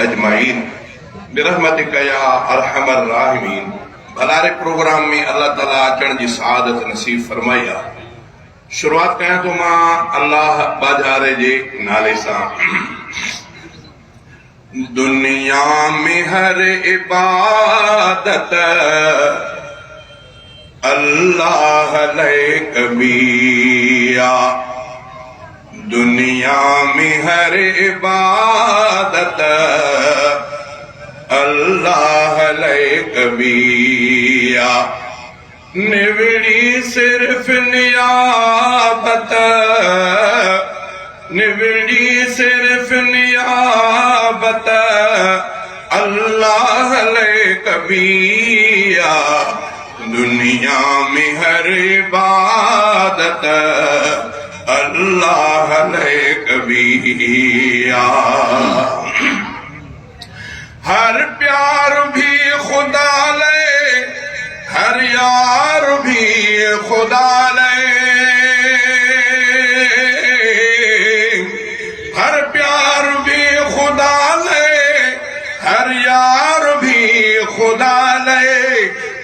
अजमाइन बिरहमतिक या अरहमर राहिमीन। भलारे प्रोग्राम में अल्लाह ताला अचण जी सआदत नसीब फरमाई आहे। शुरुआत कयां तो मां अल्लाह बाजारे जे नाले सां। दुनिया में हर इबादत अल्लाह लैक बिया, दुनिया में हर इबादत अल्लाह लैक बिया। निवड़ी सिर्फ नियाबत, निवड़ी सिर्फ नियाबत अल्लाह लैक बिया। दुनिया में हर इबादत अल्लाह लैक बिया। हर प्यार भी खुदा ले, हर यार भी खुदा ले, हर प्यार भी खुदा ले, हर यार भी खुदा ले।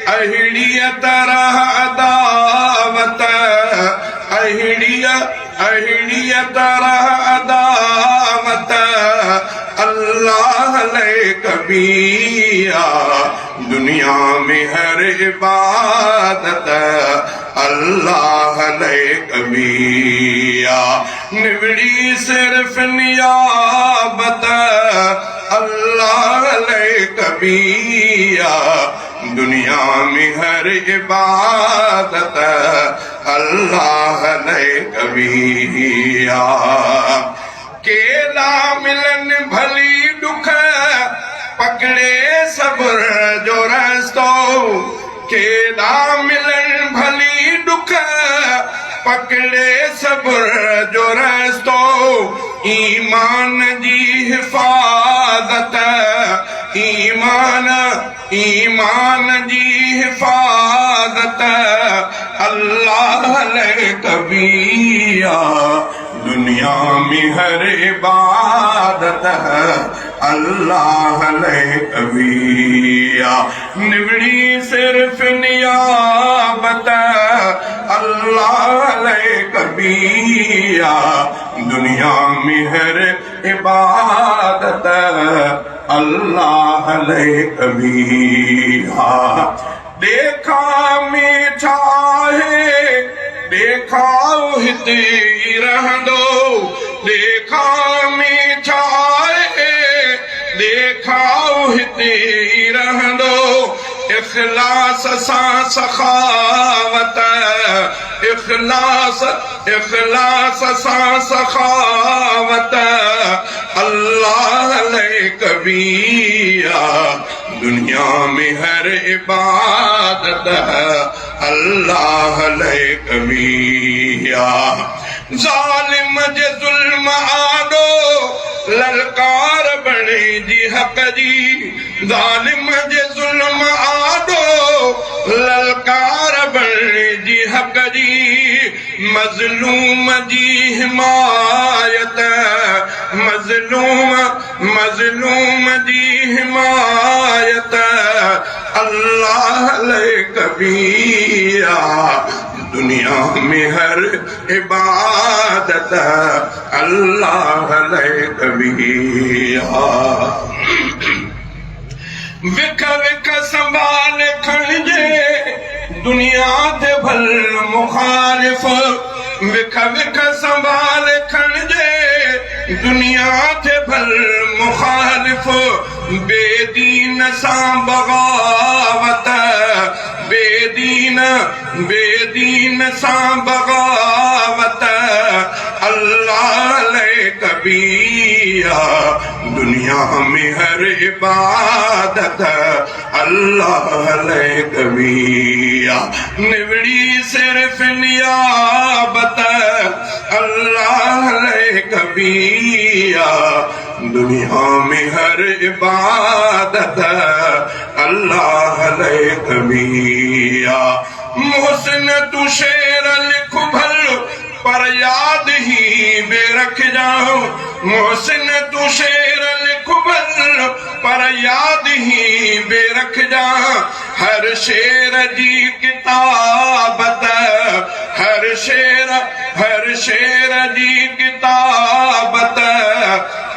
अहिड़ीअ तरह अदावत, अहिड़ीअ तरह अदावत अल्लाह लैक बिया। दुनिया में हर इबादत अल्लाह लैक बिया। निवड़ी सिर्फ नियाबत अल्लाह लैक बिया। दुनिया में हर इबादत अल्लाह लैक बिया। केला मिलन भली दुख पकड़े सब्र जो रस्तो, केला मिलन भली दुख पकड़े सब्र जो रस्तो। ईमान जी हिफाजत, ईमान जी हिफाजत अल्लाह लैक बिया। दुनिया में हर इबादत अल्लाह लैक बिया। निवड़ी सिर्फ नियाबत अल्लाह लैक बिया। दुनिया में हर इबादत अल्लाह लैक बिया। देखा मीठा है, देखाओ हिते रहंदो, देखा मीठा है, देखाओ हिते रहंदो। इखलास सां सखावत, इखलास सां सखावत अल्लाह लैक बिया। दुनिया में हर इबादत अल्लाह लैक बिया। ज़ालिम जे ज़ुल्म आॾो ललकार बणे जी हक़ जी, ज़ालिम जे ज़ुल्म आॾो ललकार बणे जी हक़ जी। मज़लूम जी हिमायत, मज़लूम जी हिमायत अल्लाह लैक बिया। दुनिया में हर इबादत अल्लाह लैक बिया। विख विख संभाल खणिजे दुनिया ते भल मुखालिफ, विख विख संभाल खणिजे दुनिया ते भल मुखालिफ। बेदीन सां बगावत, बेदीन सां बगावत अल्लाह लैक बिया। दुनिया में हर इबादत अल्लाह लैक बिया। निवड़ी सिर्फ नियाबत अल्लाह लैक बिया। दुनिया में हर इबादत अल्लाह लैक बिया। मोहसिन तू शेर लिख भल पर याद ही बेरख जाओ, मोहसिन तू शेर लिख भल याद ही बेरख जा हर शेर जी किताबत, हर शेर जी किताबत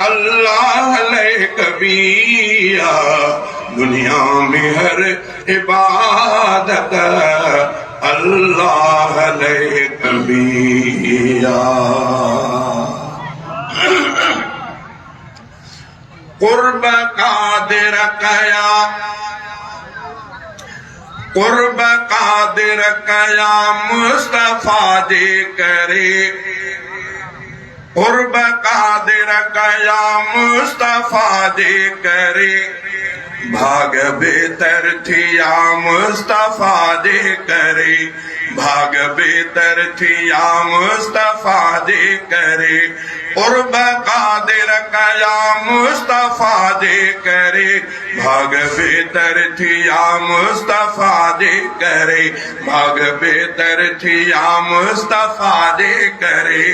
अल्लाह ले कबिया दुनिया में हर इबादत अल्लाह ले कबिया। कुर्ब कादिर कया, कुर्ब कादिर कया मुस्तफा दे करे, कुर्ब कादिर कया मुस्तफा दे करे भाग बेहतर थिया मुस्तफा दे करे, भाग बेहतर थिया मुस्तफा दे करे। कुर्ब कादिर कया मुस्तफा दे करे भाग बेहतर थिया मुस्तफा दे करे, भाग बेहतर थिया मुस्तफा दे करे।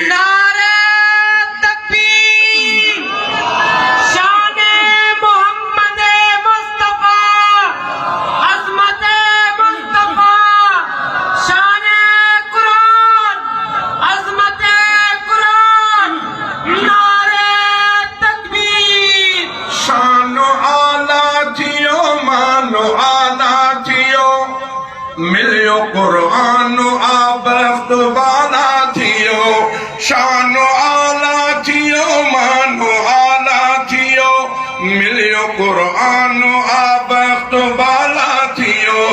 नारे तकबीर, शाने मोहम्मद मुस्तफा, अज़मत मुस्तफा, शाने कुरान, अज़मत कुरान। नारे तकबीर। शानो आला थियो मानो आला थियो, मिलियो कुरान आबख्त वाला थियो। शानो आला थियो मानो आला थियो, मिलियो कुरान आबख्त वाला थियो।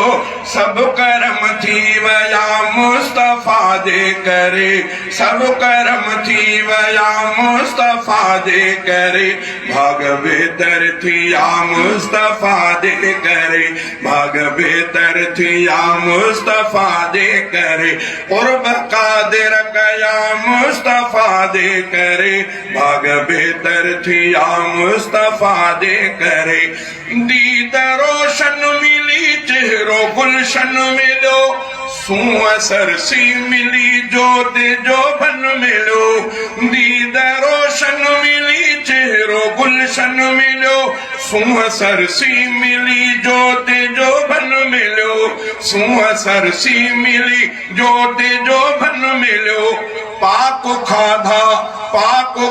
सब करम थी वया मुस्तफा दे करे, सब करम थी वया मुस्तफा दे करे भाग बेहतर थिया मुस्तफा दे करे, भाग बेहतर थिया मुस्तफा दे करे। कुर्ब कादिर कया मुस्तफा दे करे भाग बेहतर थिया मुस्तफा दे करे। दीद रोशन मिली चेहरो गुलशन मिलो, सूं सरसी मिली जोत जो बन मिलो। दीद रोशन मिली चेहरो गुलशन मिलो, सूं सरसी मिली जोत जो बन मिलो, सूं सरसी मिली जोत जो बन मिलो। पाक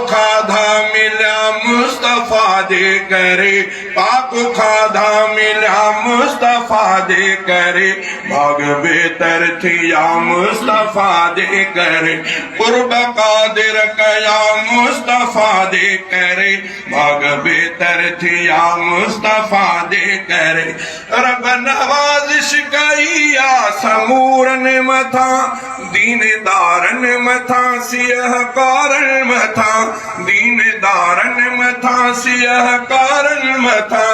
खाधा मिला मुस्तफा दे करे, पाक खाधा मिला मुस्तफा दे करे भाग बेहतर थिया मुस्तफा दे करे। कुर्ब कादिर कया मुस्तफा दे करे भाग बेहतर थिया मुस्तफा दे करे। रब नवाजिश कईया समूरन मथा, दीनदारन मथा सियह कारन मथा, दीनदारन मथा सियह कारन मथा।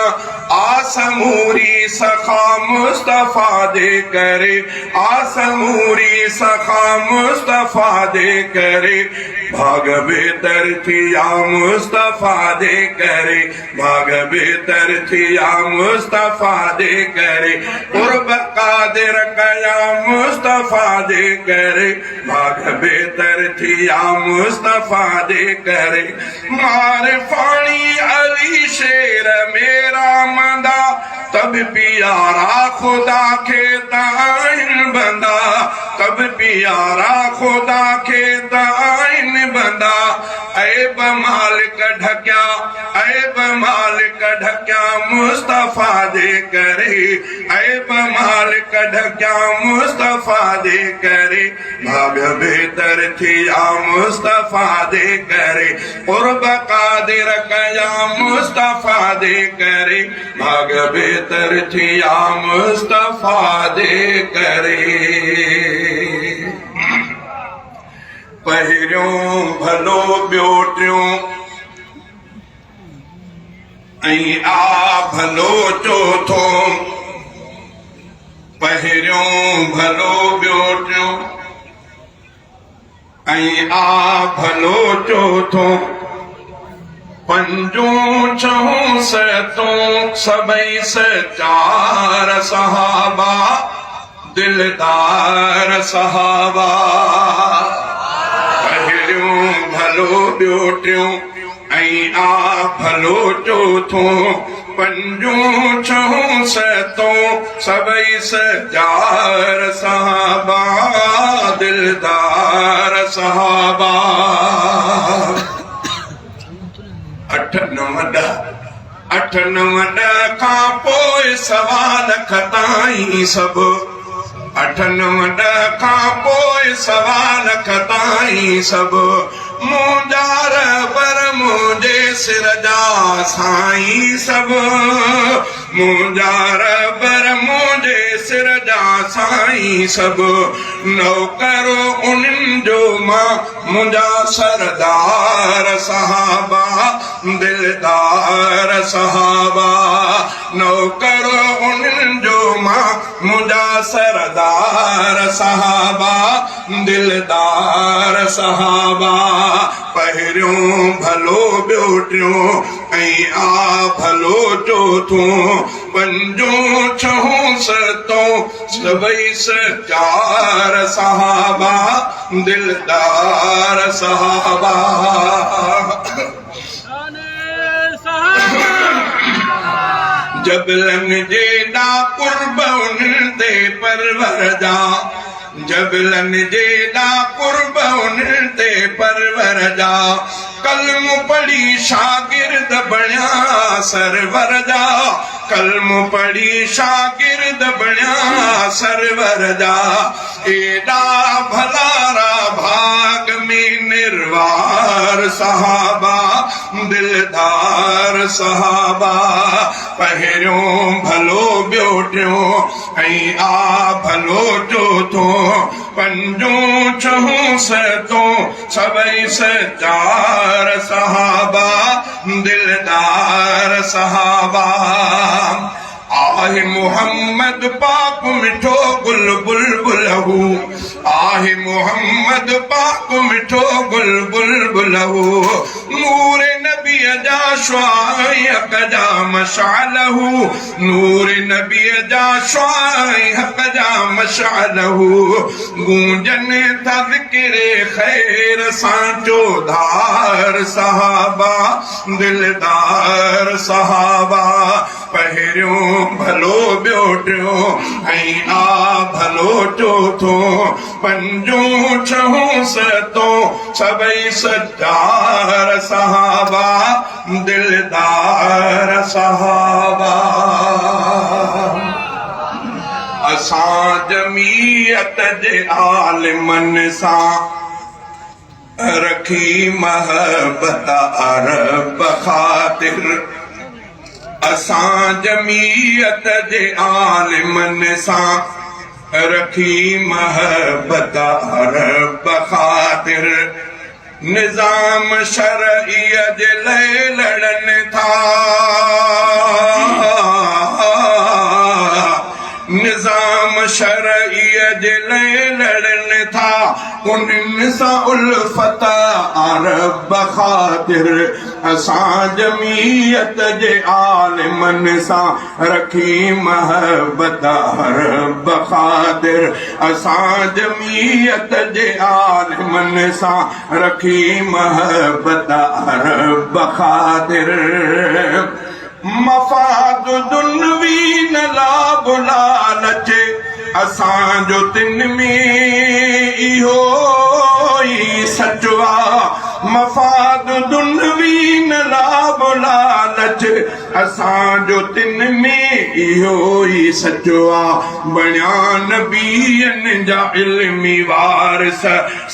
आसमूरी सखा मुस्तफा दे करे, आसमूरी सखा मुस्तफा दे करे भाग बेहतर थिया मुस्तफा दे करे, भाग बेहतर थिया मुस्तफा दे करे। कुर्ब कादिर कया मुस्तफा दे करे भाग बेहतर थिया मुस्तफा दे करे। मार फानी अली शेर मेरा मंदा, तब प्यारा खुदा के ताइन बंदा, तब प्यारा खुदा के ताइन बंदा। ऐब मालिक ढक्या, ऐब मालिक ढक्या मुस्तफा दे करे, ऐब मालिक ढक्या मुस्तफा दे करे भाग बेहतर थिया मुस्तफा दे करे। कुर्ब कादिर कया मुस्तफा दे करे भाग बेहतर थिया मुस्तफा दे करे। पहिरियों भलो ॿियो टियों ऐं आ भलो चोथों, पहिरियों भलो ॿियो टियों ऐं आ भलो चोथों। पंजों छहों सतों सभई सचार सहाबा, दिलदार सहाबा। पहिरियों भलो ॿियो टियों ऐं आ भलो चोथों, पंजूं छहों सतों सबई सजार सहाबा दिलदार सहाबा। 8 9 10 खां पोइ सवाल खताई सभु 8 9 10 खां पोइ सवाल खताई सभु मुंहिंजा रबर मुंहिंजे सिर जा साईं सभु मुंहिंजा रबर मुंहिंजे सिर जा साईं सभु नौकरो उन्हनि जो मां मुंहिंजा सरदार सहाबा दिलदार सहाबा नौकरो उन्हनि जो मां मुंहिंजा सरदार सहाबा दिलदार सहाबा पहिरियों भलो ॿियो टियों ऐं आ भलो चोथों पंजों छहों सतों सबई सचार सहाबा दिलदार सहाबा। जबलनि जेॾा कुर्ब उन्हनि ते परवर जा जबलनि जेॾा कुर्ब उन्हनि ते परवर जा कलम पढ़ी शागिर्द बणिया सरवर जा कलम पढ़ी शागिर्द बणिया सरवर जा एॾा भलारा भाग में निर्वार सहाबा दिलदार सहाबा पहिरियों भलो ॿियो टियों ऐं आ भलो चोथों पंजों छहों सतों सबई सचार सहाबा दिलदार सहाबा। आहे मोहम्मद पाक मिठो गुल बुलबुल हू आहे मोहम्मद पाक मिठो गुल बुलबुल हू नूर नबीअ जा शुआई हक़ जा मशाल हू नूर नबीअ जा शुआई हक़ जा मशाल हू गूंजनि था ज़िक्रे ख़ैर सां चोधार सहाबा दिलदार सहाबा पहिरियों भलो ॿियो टियों ऐं आ भलो चोथों पंजों छहों सतों सबई सचार सहाबा दिलदार सहाबा। असां जमीयत जे आलिमनि सां रखी महबत अरब ख़ातिर असां जमीयत जे आलिमनि सां रखी महबत अरब ख़ातिर निज़ाम शरईअ जे लाइ लड़नि था निज़ाम शरईअ जे लाइ लड़नि था उन्हनि सां उल्फत अरब ख़ातिर असां जमीयत जे आलिमनि सां रखी महबत अरब ख़ातिर असां जमीयत जे आलिमनि सां रखी महबत अरब ख़ातिर मफ़ाद दुनवी न लाभ लालच असांजो तिन में इहो ई सचो आहे मफ़ाद दुनवी न लाभ लालच असांजो तिन में इहो ई सचो आहे बणिया नबीअनि जा इल्मी वारिस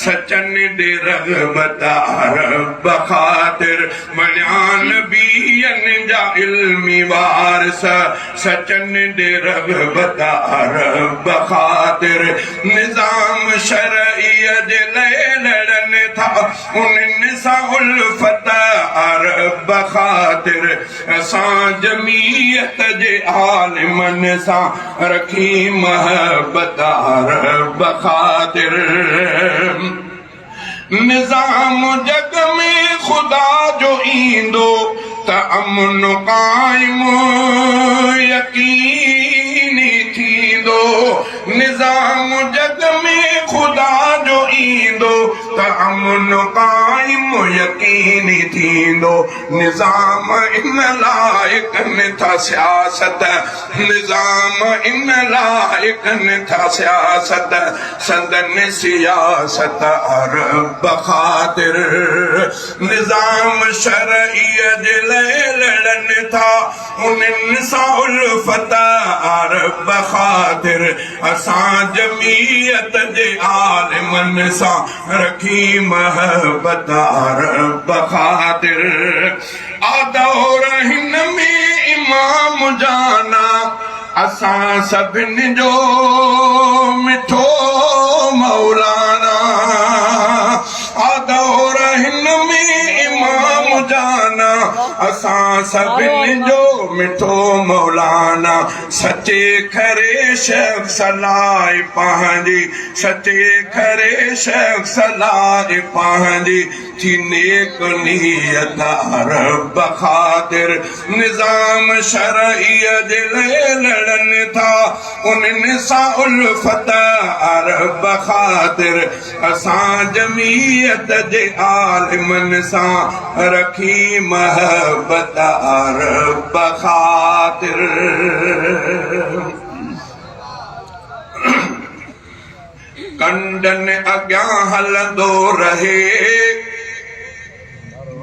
सचनि ॾे रग़बत अरब ख़ातिर बणिया नबीअनि जा इल्मी वारिस सचनि ॾे रग़बत अरब ख़ातिर निज़ाम शरईअ जे लाइ लड़नि था उन्हनि सां उल्फत अरब ख़ातिर असां जमीयत जे आलिमनि सां रखी महबत अरब ख़ातिर निज़ाम जग में ख़ुदा जो ईंदो त अमन क़ाइम यकीनी थींदो निज़ाम जग में ख़ुदा जो ईंदो त अमन क़ाइम यकीनी थींदो निज़ाम इन लाइ कनि था सियासत निज़ाम इन लाइ कनि था सियासत संदन सियासत अरब ख़ातिर निज़ाम शरईअ जे लाइ लड़नि था उन्हनि सां उल्फत अरब ख़ातिर असां जमीयत जे आलिमनि सां रखी महबत अरब ख़ातिर आदौर हिन में इमाम जाना असां सभिनि जो मिठो मौलाना आदौर हिन में इमाम जाना असां सभिनि जो मिठो मौलाना सचे खरे शख्स लाइ पंहिंजी सचे खरे शख्स लाइ पंहिंजी थी नेक नियत अरब ख़ातिर निज़ाम शरईअ जे लाइ लड़नि था उन्हनि सां उल्फत अरब ख़ातिर असां जमीयत जे आलिमनि सां रखी महबत अरब ख़ातिर कंडन अॻियां हलंदो रहे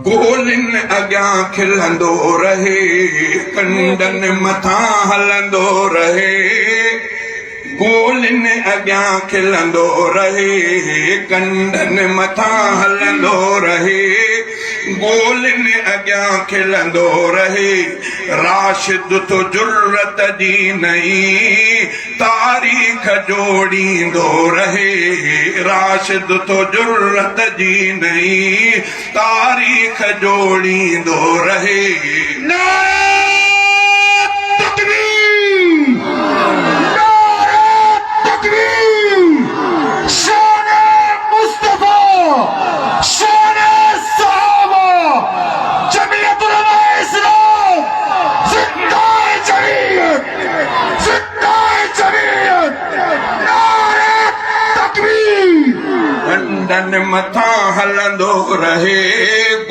गोलिन अॻियां खिलंदो रहे कंडन मथां हलंदो रहे गोलिन अॻियां खिलंदो रहे कंडन मथां हलंदो रहे गोलिन अॻियां खिलंदो रहे राशिद तो जुर्रत जी नई तारीख़ जोड़ींदो रहे राशिद तो जुर्रत जी नई तारीख़ जोड़ींदो रहे कंडन मथां हलंदो रहे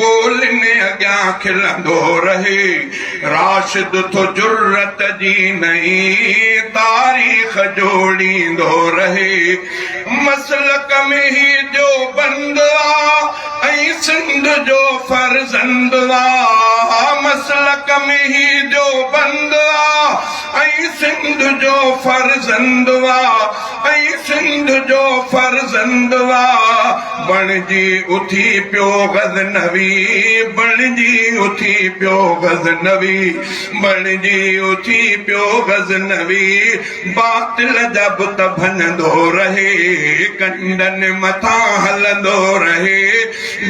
गोलिन अॻियां खिलंदो रहे राशिद तो जुर्रत जी नई तारीख़ जोड़ींदो रहे मसलक में ही जो बंद ऐं सिंध जो फर्ज़ंद मसलक में ही जो बंद ऐं सिंध जो फर्ज़ंद ऐं सिंध जो फर्ज़ंद बणजी उथी पियो गज़नवी बणजी उथी पियो गज़नवी बणजी उथी पियो गज़नवी बातिल जा बुत भञंदो रहे कंडन मथां हलंदो रहे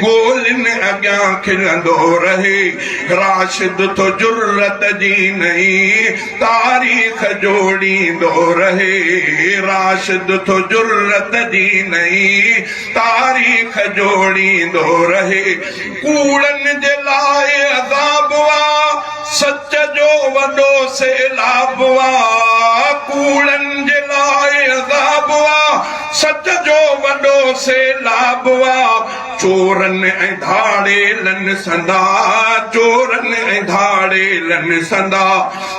गोलिन अॻियां खिलंदो रहे राशिद तो जुर्रत जी नई तारीख़ जोड़ींदो रहे राशिद तो जुर्रत जी नई तारीख़ जोड़ींदो रहे कूड़नि जे लाइ अज़ाब सच जो वॾो सैलाब कूड़नि जे लाइ अज़ाब सच जो वॾो सैलाब चोरनि ऐं धाड़ेलनि संदा चोरनि ऐं धाड़ेलनि संदा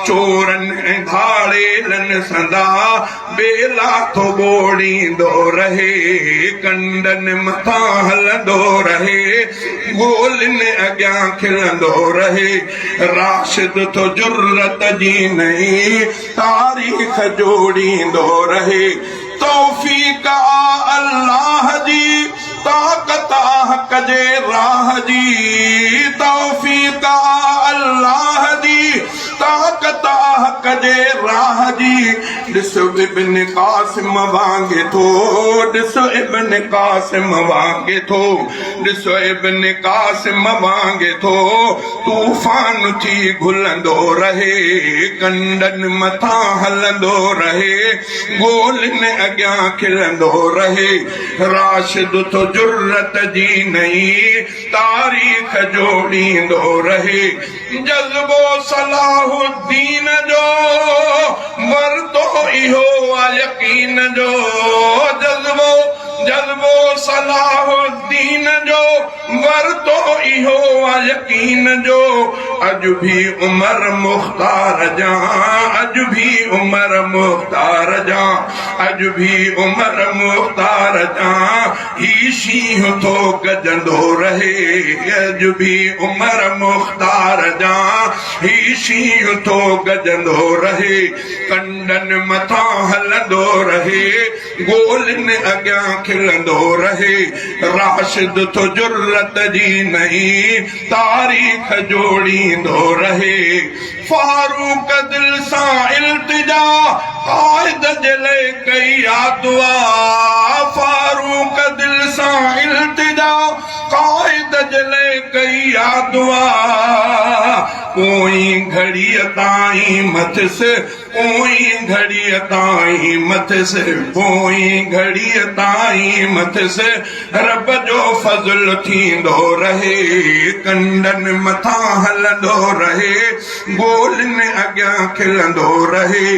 चोरनि ऐं धाड़ेलनि संदा बेला थो ॿोड़ींदो रहे कंडन मथां हलंदो रहे गोलिन अॻियां खिलंदो रहे राशिद तो जुर्रत जी नई तारीख़ जोड़ींदो रहे तौफ़ीक़ अल्लाह जी ताक़त हक़ जे राह जी तौफ़ीक़ अल्लाह जी ताक़त हक़ जे राह जी ॾिस इब्न क़ासिम वांगे थो ॾिस इब्न क़ासिम वांगे थो ॾिस इब्न क़ासिम वांगे थो तूफ़ान थी घुलंदो रहे कंडन मथां हलंदो रहे गोलिन अॻियां खिलंदो रहे राशिद तो जुर्रत जी नई तारीख़ जोड़ींदो रहे जज़्बो सलाहुद्दीन जो वरतो इहो यकीन जो जज़्बो जज्बो सलाहुद्दीन जो वरतो इहो यकीन जो अज भी उमर मुख्तार जा अज भी उमर मुख्तार जा अज भी उमर मुख्तार जा ही शींह तो गजंदो रहे अज भी उमर मुख्तार जा ही शींह तो गजंदो रहे कंडन मथा हलंदो रहे गोलन अॻियां खिलंदो रहे राशिद तो जुर्रत जी नहीं तारीख़ जोड़ींदो रहे फारूक दिल सां इल्तिजा क़ाइद जे लाइ कई आ दुआ फारूक दिल सां इल्तिजा क़ाइद जे लाइ कई आ दुआ पोई घड़ीअ ताईं मथिस पोई घड़ीअ ताईं मथिस पोई घड़ीअ ताईं मथिस रब जो फज़ल थींदो रहे कंडन मथां हलंदो रहे गोलन अॻियां खिलंदो रहे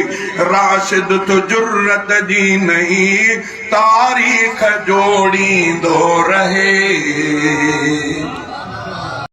राशिद तो जुर्रत जी नहीं तारीख़ जोड़ींदो रहे।